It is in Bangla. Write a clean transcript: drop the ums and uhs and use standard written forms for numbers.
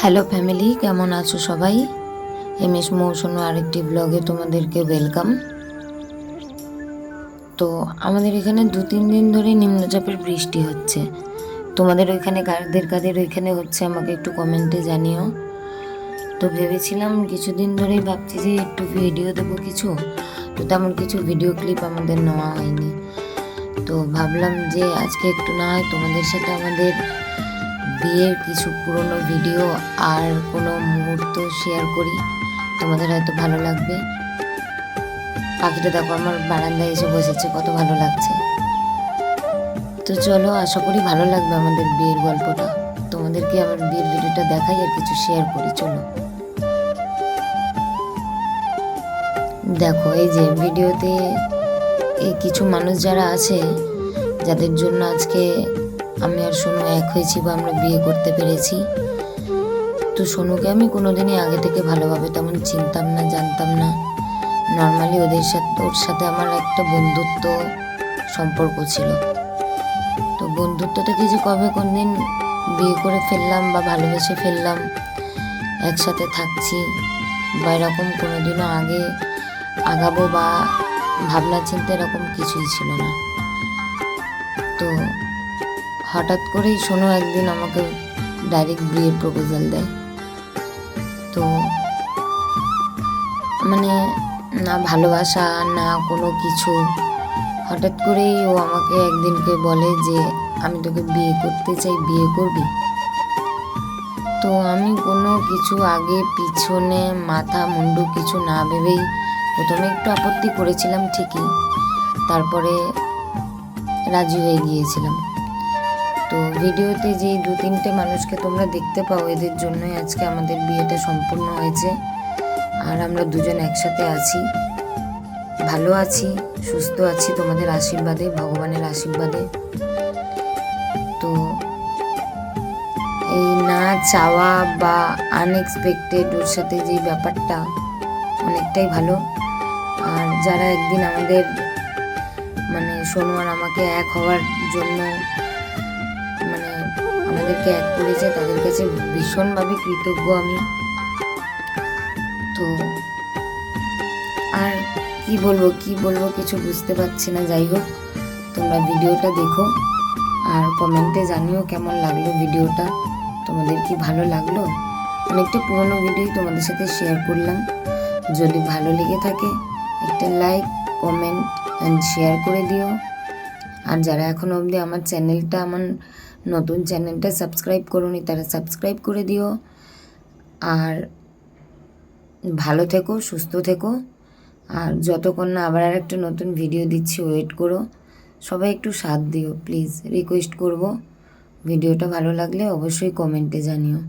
হ্যালো ফ্যামিলি, কেমন আছো সবাই? এমএস মৌসুমী আরেকটি ব্লগে তোমাদেরকে ওয়েলকাম। তো আমাদের এখানে 2-3 দিন ধরে নিম্নচাপের বৃষ্টি হচ্ছে। তোমাদের ওইখানে কাদের ওইখানে হচ্ছে আমাকে একটু কমেন্টে জানিও। তো ভেবেছিলাম কিছুদিন ধরেই ভাবছি যে একটু ভিডিও দেবো কিছু, তো তেমন কিছু ভিডিও ক্লিপ আমাদের নেওয়া হয়নি। তো ভাবলাম যে আজকে একটু না হয় তোমাদের সাথে আমাদের বিয়ের কিছু পুরনো ভিডিও আর কোনো মুহূর্ত শেয়ার করি, তোমাদের হয়তো ভালো লাগবে। পাখিটা দেখো আমার বারান্দায় এসে বসেছে, কত ভালো লাগছে। তো চলো, আশা করি ভালো লাগবে আমাদের বিয়ের গল্পটা। তোমাদেরকে আমার বিয়ের ভিডিওটা দেখাই আর কিছু শেয়ার করি। চলো দেখো, এই যে ভিডিওতে এই কিছু মানুষ যারা আছে, যাদের জন্য আজকে আমি আর সোনু এক হয়েছি বা আমরা বিয়ে করতে পেরেছি। তো সোনুকে আমি কোনোদিনই আগে থেকে ভালোভাবে তেমন চিনতাম না, জানতাম না। নর্মালি ওর সাথে আমার একটা বন্ধুত্ব সম্পর্ক ছিল। তো বন্ধুত্ব থেকে যে কবে কোনদিন বিয়ে করে ফেললাম বা ভালোবেসে ফেললাম, একসাথে থাকছি বা এরকম কোনোদিনও আগে আগাবো বা ভাবনা চিন্তা এরকম কিছুই ছিল না। তো হঠাৎ করেই সোনু একদিন আমাকে ডাইরেক্ট বিয়ের প্রপোজাল দেয়। তো মানে না ভালোবাসা না কোনো কিছু, হঠাৎ করেই ও আমাকে একদিনকে বলে যে আমি তোকে বিয়ে করতে চাই, বিয়ে করবি? তো আমি কোনো কিছু আগে পিছনে মাথা মুন্ডু কিছু না ভেবেই প্রথমে একটু আপত্তি করেছিলাম ঠিকই, তারপরে রাজি হয়ে গিয়েছিলাম। তো ভিডিওতে যে 2-3টে মানুষকে তোমরা দেখতে পাও, এদের জন্যই আজকে আমাদের বিয়েটা সম্পূর্ণ হয়েছে। আর আমরা দুজন একসাথে আছি, ভালো আছি, সুস্থ আছি তোমাদের আশীর্বাদে, ভগবানের আশীর্বাদে। তো এই না চাওয়া বা আনএক্সপেক্টেড ওর সাথে যে ব্যাপারটা অনেকটাই ভালো। আর যারা একদিন আমাদের মানে সোনু আর আমাকে এক হওয়ার জন্য মানে আমাদেরকে এক করেছে, তাদের কাছে ভীষণভাবে কৃতজ্ঞ আমি। তো আর কি বলবো কিছু বুঝতে পারছি না। যাই হোক, তোমরা ভিডিওটা দেখো আর কমেন্টে জানিও কেমন লাগলো ভিডিওটা, তোমাদের কি ভালো লাগলো। অনেকটা পুরোনো ভিডিও তোমাদের সাথে শেয়ার করলাম। যদি ভালো লেগে থাকে একটা লাইক, কমেন্ট অ্যান্ড শেয়ার করে দিও। আর যারা এখনও অবধি আমার নতুন চ্যানেলটা সাবস্ক্রাইব করোনি, তারা সাবস্ক্রাইব করে দিও। আর ভালো থেকো, সুস্থ থেকো। আর যতক্ষণ না আবার একটা নতুন ভিডিও দিচ্ছি, ওয়েট করো। সবাই একটু সাথ দিও প্লিজ, রিকোয়েস্ট করব। ভিডিওটা ভালো লাগলে অবশ্যই কমেন্টে জানিও।